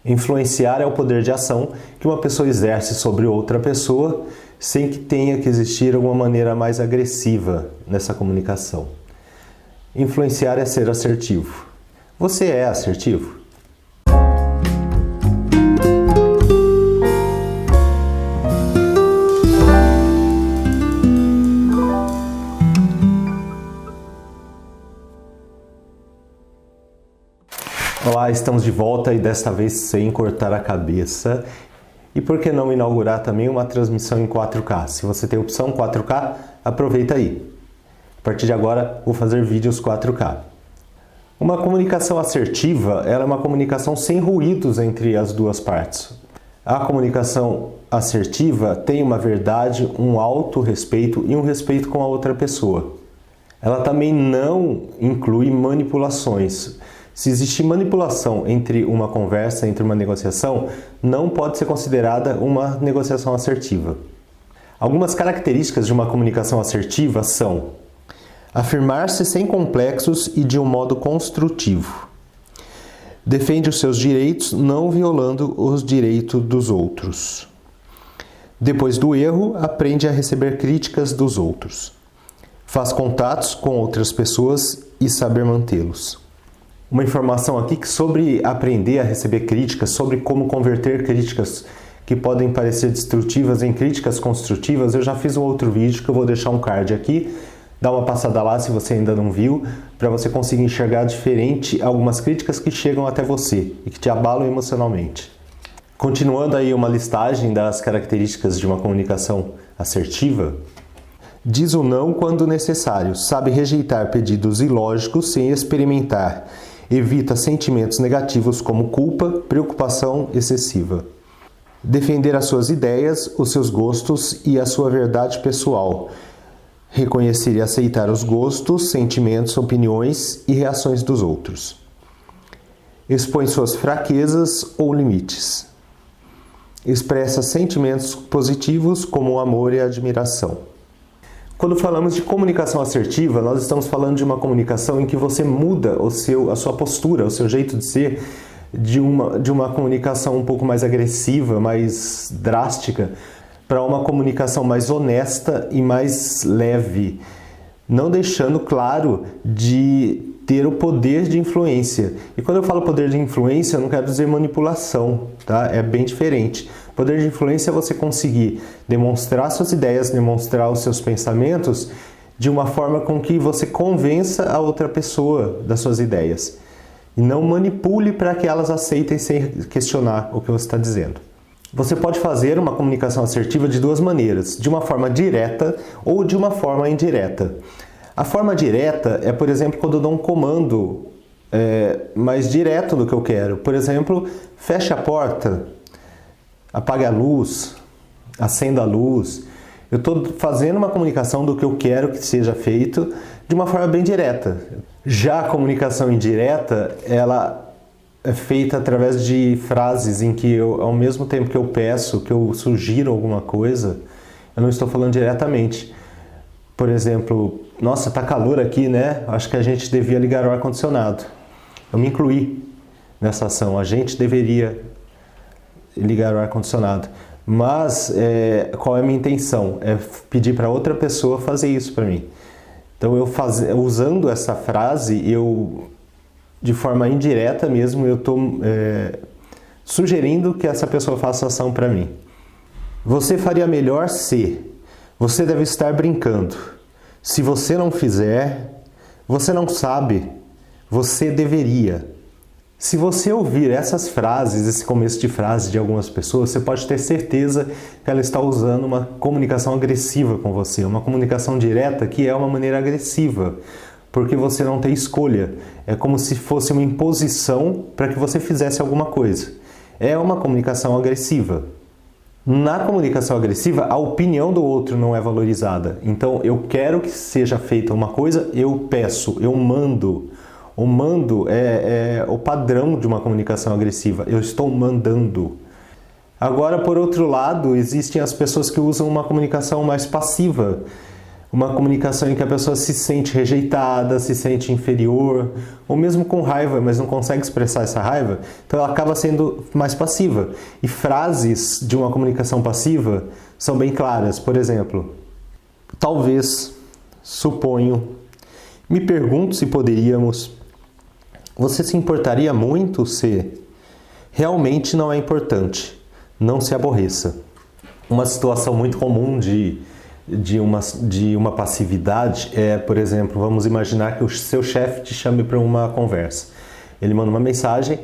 Influenciar é o poder de ação que uma pessoa exerce sobre outra pessoa sem que tenha que existir alguma maneira mais agressiva nessa comunicação. Influenciar é ser assertivo. Você é assertivo? Olá, estamos de volta e desta vez sem cortar a cabeça. E por que não inaugurar também uma transmissão em 4K? Se você tem opção 4K, aproveita aí. A partir de agora, vou fazer vídeos 4K. Uma comunicação assertiva, ela é uma comunicação sem ruídos entre as duas partes. A comunicação assertiva tem uma verdade, um autorrespeito e um respeito com a outra pessoa. Ela também não inclui manipulações. Se existir manipulação entre uma conversa, entre uma negociação, não pode ser considerada uma negociação assertiva. Algumas características de uma comunicação assertiva são: afirmar-se sem complexos e de um modo construtivo. Defende os seus direitos, não violando os direitos dos outros. Depois do erro, aprende a receber críticas dos outros. Faz contatos com outras pessoas e saber mantê-los. Uma informação aqui sobre aprender a receber críticas, sobre como converter críticas que podem parecer destrutivas em críticas construtivas. Eu já fiz um outro vídeo que eu vou deixar um card aqui. Dá uma passada lá se você ainda não viu, para você conseguir enxergar diferente algumas críticas que chegam até você e que te abalam emocionalmente. Continuando aí uma listagem das características de uma comunicação assertiva. Diz o não quando necessário, sabe rejeitar pedidos ilógicos sem experimentar. Evita sentimentos negativos como culpa, preocupação excessiva. Defender as suas ideias, os seus gostos e a sua verdade pessoal. Reconhecer e aceitar os gostos, sentimentos, opiniões e reações dos outros. Expõe suas fraquezas ou limites. Expressa sentimentos positivos como o amor e a admiração. Quando falamos de comunicação assertiva, nós estamos falando de uma comunicação em que você muda a sua postura, o seu jeito de ser, de uma comunicação um pouco mais agressiva, mais drástica, para uma comunicação mais honesta e mais leve, não deixando claro de ter o poder de influência. E quando eu falo poder de influência, eu não quero dizer manipulação, tá? É bem diferente. Poder de influência é você conseguir demonstrar suas ideias, demonstrar os seus pensamentos de uma forma com que você convença a outra pessoa das suas ideias. E não manipule para que elas aceitem sem questionar o que você está dizendo. Você pode fazer uma comunicação assertiva de duas maneiras, de uma forma direta ou de uma forma indireta. A forma direta é, por exemplo, quando eu dou um comando mais direto do que eu quero. Por exemplo, feche a porta, apague a luz, acenda a luz. Eu estou fazendo uma comunicação do que eu quero que seja feito de uma forma bem direta. Já a comunicação indireta, ela é feita através de frases em que eu, ao mesmo tempo que eu peço, que eu sugiro alguma coisa, eu não estou falando diretamente. Por exemplo, nossa, tá calor aqui, né? Acho que a gente devia ligar o ar-condicionado. Eu me incluí nessa ação. A gente deveria ligar o ar-condicionado. Mas qual é a minha intenção? É pedir para outra pessoa fazer isso para mim. Então, usando essa frase, de forma indireta mesmo, eu estou sugerindo que essa pessoa faça ação para mim. Você faria melhor se. Você deve estar brincando. Se você não fizer, você não sabe. Você deveria. Se você ouvir essas frases, esse começo de frase de algumas pessoas, você pode ter certeza que ela está usando uma comunicação agressiva com você. Uma comunicação direta que é uma maneira agressiva, porque você não tem escolha. É como se fosse uma imposição para que você fizesse alguma coisa. É uma comunicação agressiva. Na comunicação agressiva, a opinião do outro não é valorizada. Então, eu quero que seja feita uma coisa, eu peço, eu mando. O mando é o padrão de uma comunicação agressiva. Eu estou mandando. Agora, por outro lado, existem as pessoas que usam uma comunicação mais passiva. Uma comunicação em que a pessoa se sente rejeitada, se sente inferior, ou mesmo com raiva, mas não consegue expressar essa raiva, então ela acaba sendo mais passiva. E frases de uma comunicação passiva são bem claras. Por exemplo, talvez, suponho, me pergunto se poderíamos, você se importaria muito se, realmente não é importante, não se aborreça. Uma situação muito comum de uma passividade é, por exemplo, vamos imaginar que o seu chefe te chame para uma conversa. Ele manda uma mensagem,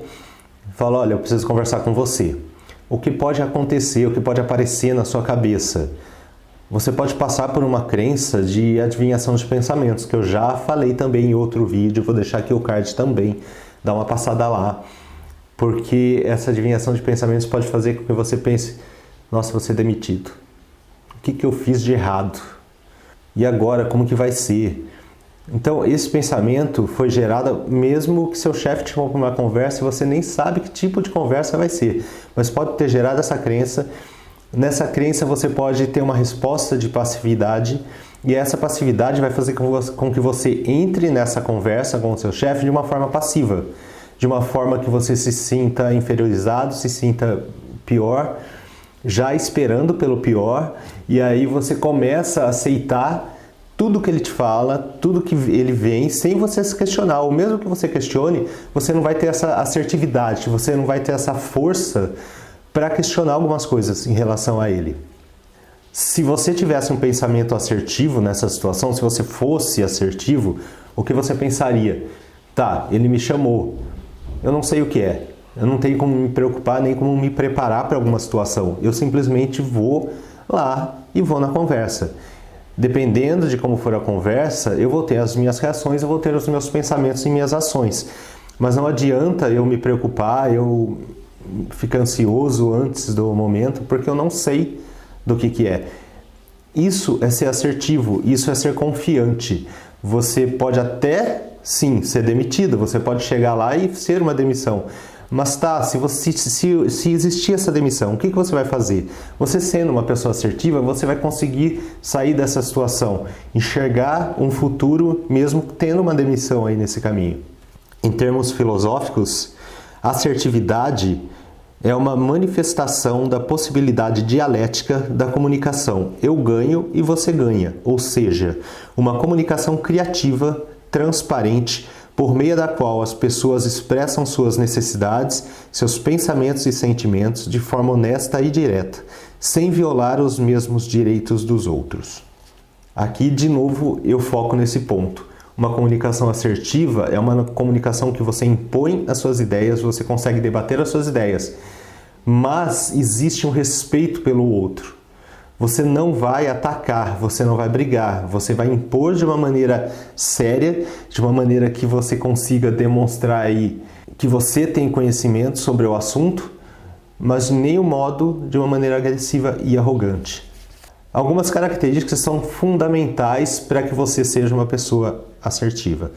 fala, olha, eu preciso conversar com você. O que pode acontecer, o que pode aparecer na sua cabeça? Você pode passar por uma crença de adivinhação de pensamentos, que eu já falei também em outro vídeo, vou deixar aqui o card também, dá uma passada lá, porque essa adivinhação de pensamentos pode fazer com que você pense, nossa, vou ser demitido. O que eu fiz de errado? E agora, como que vai ser? Então, esse pensamento foi gerado mesmo que seu chefe te chamou para uma conversa e você nem sabe que tipo de conversa vai ser. Mas pode ter gerado essa crença. Nessa crença você pode ter uma resposta de passividade e essa passividade vai fazer com que você entre nessa conversa com o seu chefe de uma forma passiva. De uma forma que você se sinta inferiorizado, se sinta pior, já esperando pelo pior, e aí você começa a aceitar tudo que ele te fala, tudo que ele vem, sem você se questionar. Ou mesmo que você questione, você não vai ter essa assertividade, você não vai ter essa força para questionar algumas coisas em relação a ele. Se você tivesse um pensamento assertivo nessa situação, se você fosse assertivo, o que você pensaria? Tá, ele me chamou, eu não sei o que é. Eu não tenho como me preocupar nem como me preparar para alguma situação. Eu simplesmente vou lá e vou na conversa. Dependendo de como for a conversa, eu vou ter as minhas reações, eu vou ter os meus pensamentos e minhas ações. Mas não adianta eu me preocupar, eu ficar ansioso antes do momento, porque eu não sei do que é. Isso é ser assertivo, isso é ser confiante. Você pode até, sim, ser demitido, você pode chegar lá e ser uma demissão. Mas tá, se existir essa demissão, o que você vai fazer? Você sendo uma pessoa assertiva, você vai conseguir sair dessa situação, enxergar um futuro mesmo tendo uma demissão aí nesse caminho. Em termos filosóficos, assertividade é uma manifestação da possibilidade dialética da comunicação. Eu ganho e você ganha, ou seja, uma comunicação criativa, transparente, por meio da qual as pessoas expressam suas necessidades, seus pensamentos e sentimentos de forma honesta e direta, sem violar os mesmos direitos dos outros. Aqui, de novo, eu foco nesse ponto. Uma comunicação assertiva é uma comunicação que você impõe as suas ideias, você consegue debater as suas ideias, mas existe um respeito pelo outro. Você não vai atacar, você não vai brigar, você vai impor de uma maneira séria, de uma maneira que você consiga demonstrar aí que você tem conhecimento sobre o assunto, mas de nenhum modo de uma maneira agressiva e arrogante. Algumas características são fundamentais para que você seja uma pessoa assertiva.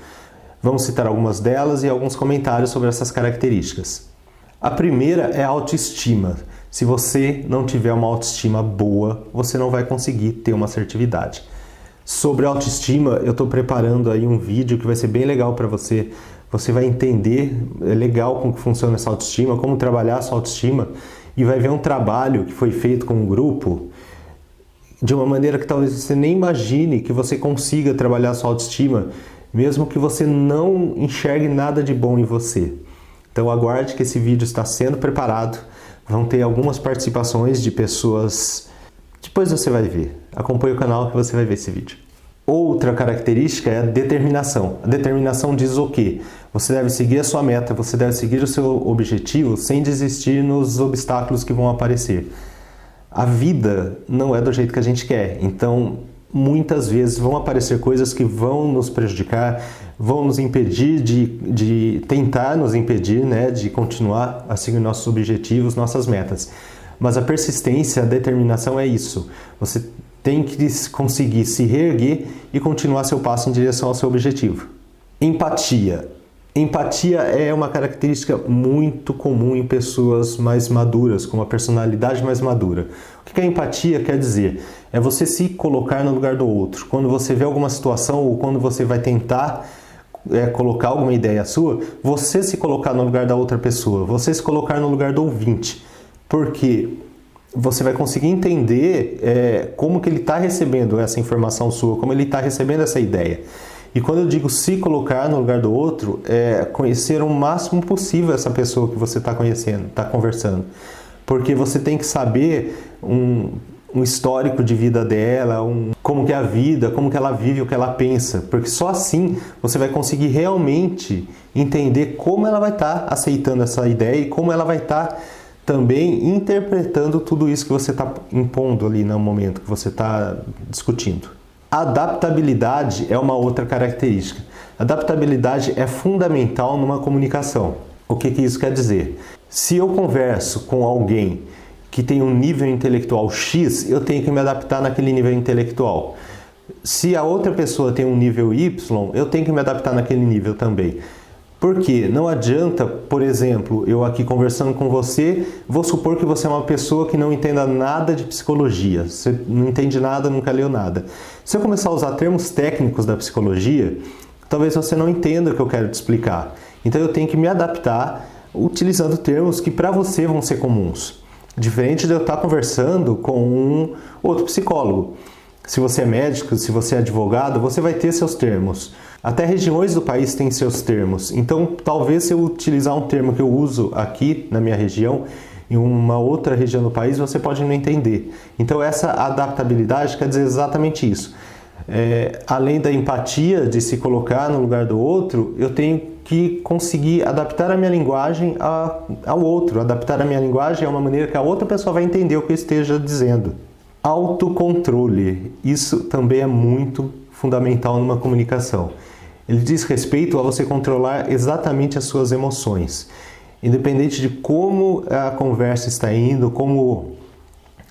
Vamos citar algumas delas e alguns comentários sobre essas características. A primeira é a autoestima. Se você não tiver uma autoestima boa, você não vai conseguir ter uma assertividade. Sobre autoestima, eu estou preparando aí um vídeo que vai ser bem legal para você. Você vai entender, é legal como funciona essa autoestima, como trabalhar essa autoestima, e vai ver um trabalho que foi feito com um grupo de uma maneira que talvez você nem imagine que você consiga trabalhar a sua autoestima, mesmo que você não enxergue nada de bom em você. Então aguarde que esse vídeo está sendo preparado. Vão ter algumas participações de pessoas. Depois você vai ver. Acompanhe o canal que você vai ver esse vídeo. Outra característica é a determinação. A determinação diz o quê? Você deve seguir a sua meta, você deve seguir o seu objetivo sem desistir nos obstáculos que vão aparecer. A vida não é do jeito que a gente quer. Então, muitas vezes vão aparecer coisas que vão nos prejudicar, vão nos impedir de tentar nos impedir, né, de continuar a seguir nossos objetivos, nossas metas. Mas a persistência, a determinação é isso. Você tem que conseguir se reerguer e continuar seu passo em direção ao seu objetivo. Empatia. Empatia é uma característica muito comum em pessoas mais maduras, com uma personalidade mais madura. O que a empatia quer dizer? É você se colocar no lugar do outro. Quando você vê alguma situação ou quando você vai tentar colocar alguma ideia sua, você se colocar no lugar da outra pessoa, você se colocar no lugar do ouvinte. Porque você vai conseguir entender como que ele está recebendo essa informação sua, como ele está recebendo essa ideia. E quando eu digo se colocar no lugar do outro, é conhecer o máximo possível essa pessoa que você está conhecendo, está conversando. Porque você tem que saber um histórico de vida dela, como que é a vida, como que ela vive, o que ela pensa. Porque só assim você vai conseguir realmente entender como ela vai estar aceitando essa ideia e como ela vai estar também interpretando tudo isso que você está impondo ali no momento que você está discutindo. Adaptabilidade é uma outra característica. Adaptabilidade é fundamental numa comunicação. O que isso quer dizer? Se eu converso com alguém que tem um nível intelectual X, eu tenho que me adaptar naquele nível intelectual. Se a outra pessoa tem um nível Y, eu tenho que me adaptar naquele nível também. Porque não adianta, por exemplo, eu aqui conversando com você, vou supor que você é uma pessoa que não entenda nada de psicologia, você não entende nada, nunca leu nada. Se eu começar a usar termos técnicos da psicologia, talvez você não entenda o que eu quero te explicar. Então eu tenho que me adaptar utilizando termos que para você vão ser comuns. Diferente de eu estar conversando com um outro psicólogo. Se você é médico, se você é advogado, você vai ter seus termos. Até regiões do país têm seus termos. Então, talvez se eu utilizar um termo que eu uso aqui na minha região, em uma outra região do país, você pode não entender. Então, essa adaptabilidade quer dizer exatamente isso. Além da empatia de se colocar no lugar do outro, eu tenho que conseguir adaptar a minha linguagem ao outro. Adaptar a minha linguagem é uma maneira que a outra pessoa vai entender o que eu esteja dizendo. Autocontrole. Isso também é muito fundamental numa comunicação. Ele diz respeito a você controlar exatamente as suas emoções. Independente de como a conversa está indo, como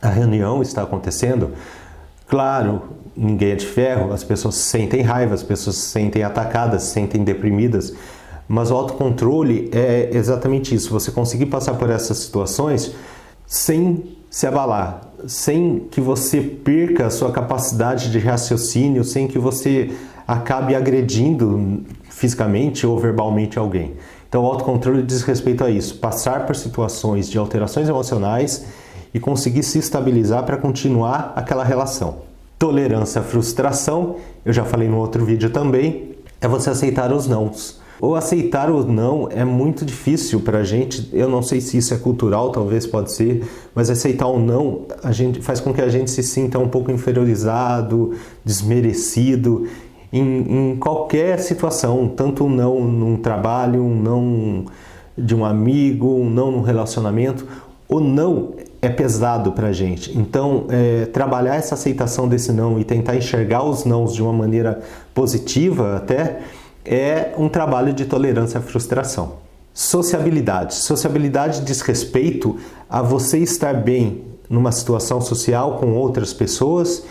a reunião está acontecendo, claro, ninguém é de ferro, as pessoas sentem raiva, as pessoas se sentem atacadas, se sentem deprimidas, mas o autocontrole é exatamente isso, você conseguir passar por essas situações sem se abalar, sem que você perca a sua capacidade de raciocínio, sem que você acabe agredindo fisicamente ou verbalmente alguém. Então o autocontrole diz respeito a isso, passar por situações de alterações emocionais e conseguir se estabilizar para continuar aquela relação. Tolerância à frustração, eu já falei no outro vídeo também, é você aceitar os nãos. Ou aceitar o não é muito difícil para a gente, eu não sei se isso é cultural, talvez pode ser, mas aceitar o não faz com que a gente se sinta um pouco inferiorizado, desmerecido, em qualquer situação, tanto um não num trabalho, um não de um amigo, um não num relacionamento. O não é pesado para a gente, então trabalhar essa aceitação desse não e tentar enxergar os nãos de uma maneira positiva até, é um trabalho de tolerância à frustração. Sociabilidade. Sociabilidade diz respeito a você estar bem numa situação social com outras pessoas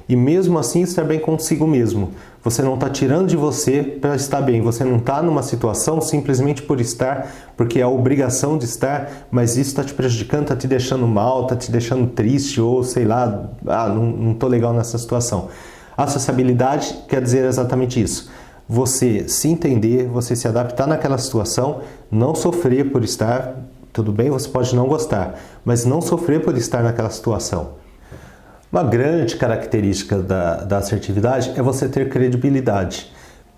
e mesmo assim estar bem consigo mesmo. Você não está tirando de você para estar bem. Você não está numa situação simplesmente por estar, porque é a obrigação de estar, mas isso está te prejudicando, está te deixando mal, está te deixando triste ou sei lá, não estou legal nessa situação. A sociabilidade quer dizer exatamente isso. Você se entender, você se adaptar naquela situação, não sofrer por estar, tudo bem, você pode não gostar, mas não sofrer por estar naquela situação. Uma grande característica da assertividade é você ter credibilidade.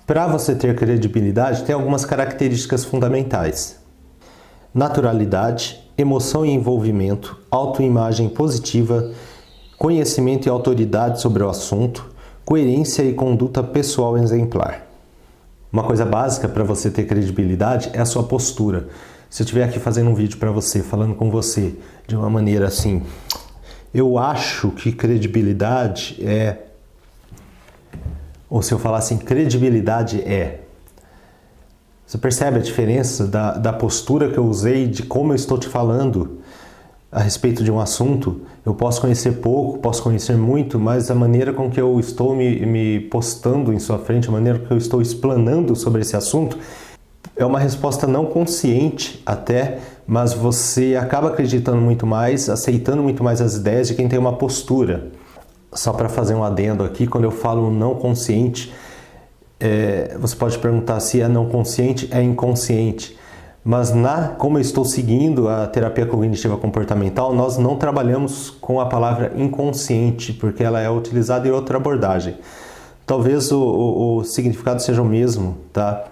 Para você ter credibilidade, tem algumas características fundamentais. Naturalidade, emoção e envolvimento, autoimagem positiva, conhecimento e autoridade sobre o assunto, coerência e conduta pessoal exemplar. Uma coisa básica para você ter credibilidade é a sua postura. Se eu estiver aqui fazendo um vídeo para você, falando com você de uma maneira assim, eu acho que credibilidade é... Ou se eu falar assim, credibilidade é... Você percebe a diferença da postura que eu usei, de como eu estou te falando a respeito de um assunto? Eu posso conhecer pouco, posso conhecer muito, mas a maneira com que eu estou me postando em sua frente, a maneira que eu estou explanando sobre esse assunto, É uma resposta não consciente até, mas você acaba acreditando muito mais, aceitando muito mais as ideias de quem tem uma postura. Só para fazer um adendo aqui, quando eu falo não consciente, você pode perguntar se é não consciente, é inconsciente. Mas como eu estou seguindo a terapia cognitiva comportamental, nós não trabalhamos com a palavra inconsciente, porque ela é utilizada em outra abordagem. Talvez o significado seja o mesmo, tá?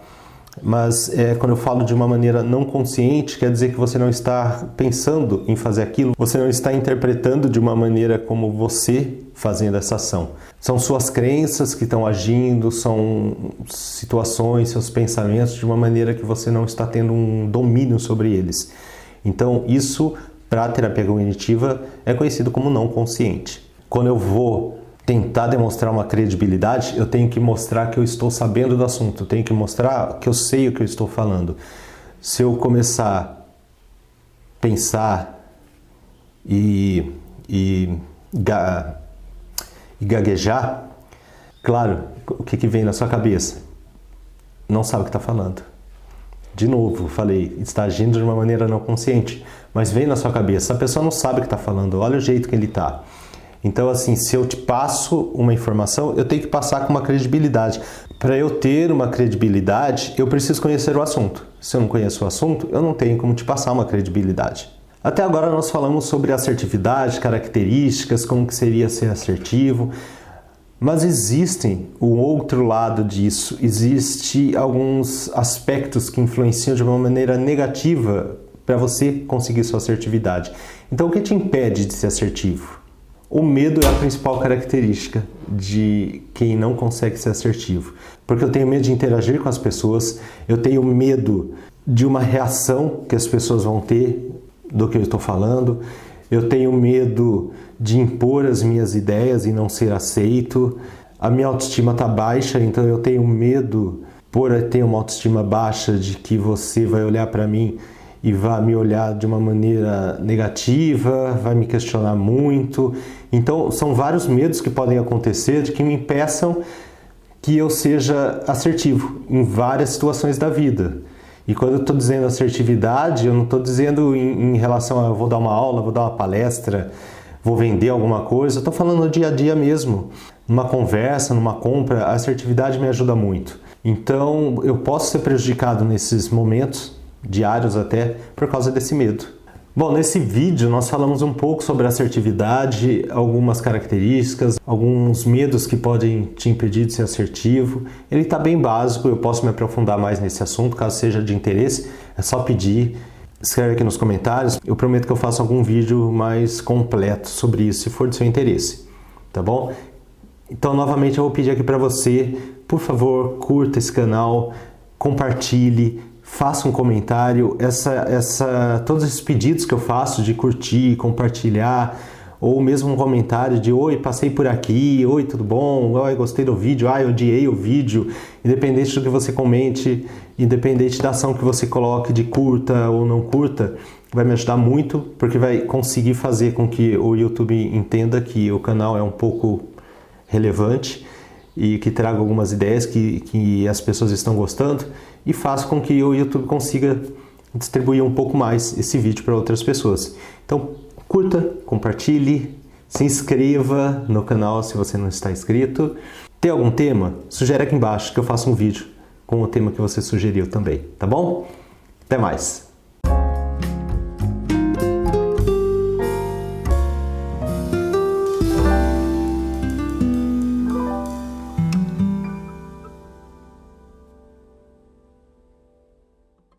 Mas quando eu falo de uma maneira não consciente, quer dizer que você não está pensando em fazer aquilo, você não está interpretando de uma maneira como você fazendo essa ação. São suas crenças que estão agindo, são situações, seus pensamentos de uma maneira que você não está tendo um domínio sobre eles. Então isso, para a terapia cognitiva, é conhecido como não consciente. Quando eu vou tentar demonstrar uma credibilidade, eu tenho que mostrar que eu estou sabendo do assunto, eu tenho que mostrar que eu sei o que eu estou falando. Se eu começar a pensar e gaguejar, claro, o que vem na sua cabeça? Não sabe o que está falando. De novo, falei, está agindo de uma maneira não consciente, mas vem na sua cabeça, a pessoa não sabe o que está falando, olha o jeito que ele está. Então, assim, se eu te passo uma informação, eu tenho que passar com uma credibilidade. Para eu ter uma credibilidade, eu preciso conhecer o assunto. Se eu não conheço o assunto, eu não tenho como te passar uma credibilidade. Até agora nós falamos sobre assertividade, características, como que seria ser assertivo. Mas existem o outro lado disso. Existem alguns aspectos que influenciam de uma maneira negativa para você conseguir sua assertividade. Então, o que te impede de ser assertivo? O medo é a principal característica de quem não consegue ser assertivo. Porque eu tenho medo de interagir com as pessoas, eu tenho medo de uma reação que as pessoas vão ter do que eu estou falando, eu tenho medo de impor as minhas ideias e não ser aceito, a minha autoestima está baixa, então eu tenho medo, por ter uma autoestima baixa, de que você vai olhar para mim e vai me olhar de uma maneira negativa, vai me questionar muito. Então, são vários medos que podem acontecer de que me impeçam que eu seja assertivo em várias situações da vida. E quando eu estou dizendo assertividade, eu não estou dizendo em relação a eu vou dar uma aula, vou dar uma palestra, vou vender alguma coisa. Eu estou falando no dia a dia mesmo. Numa conversa, numa compra, a assertividade me ajuda muito. Então, eu posso ser prejudicado nesses momentos, diários até, por causa desse medo. Bom, nesse vídeo nós falamos um pouco sobre assertividade, algumas características, alguns medos que podem te impedir de ser assertivo. Ele está bem básico, eu posso me aprofundar mais nesse assunto, caso seja de interesse, é só pedir, escreve aqui nos comentários. Eu prometo que eu faço algum vídeo mais completo sobre isso, se for de seu interesse, tá bom? Então, novamente, eu vou pedir aqui para você, por favor, curta esse canal, compartilhe, faça um comentário, todos esses pedidos que eu faço de curtir, compartilhar, ou mesmo um comentário de oi, passei por aqui, oi, tudo bom? Oi, gostei do vídeo, eu odiei o vídeo, independente do que você comente, independente da ação que você coloque de curta ou não curta, vai me ajudar muito, porque vai conseguir fazer com que o YouTube entenda que o canal é um pouco relevante e que traga algumas ideias que as pessoas estão gostando e faça com que o YouTube consiga distribuir um pouco mais esse vídeo para outras pessoas. Então, curta, compartilhe, se inscreva no canal se você não está inscrito. Tem algum tema? Sugere aqui embaixo que eu faça um vídeo com o tema que você sugeriu também, tá bom? Até mais!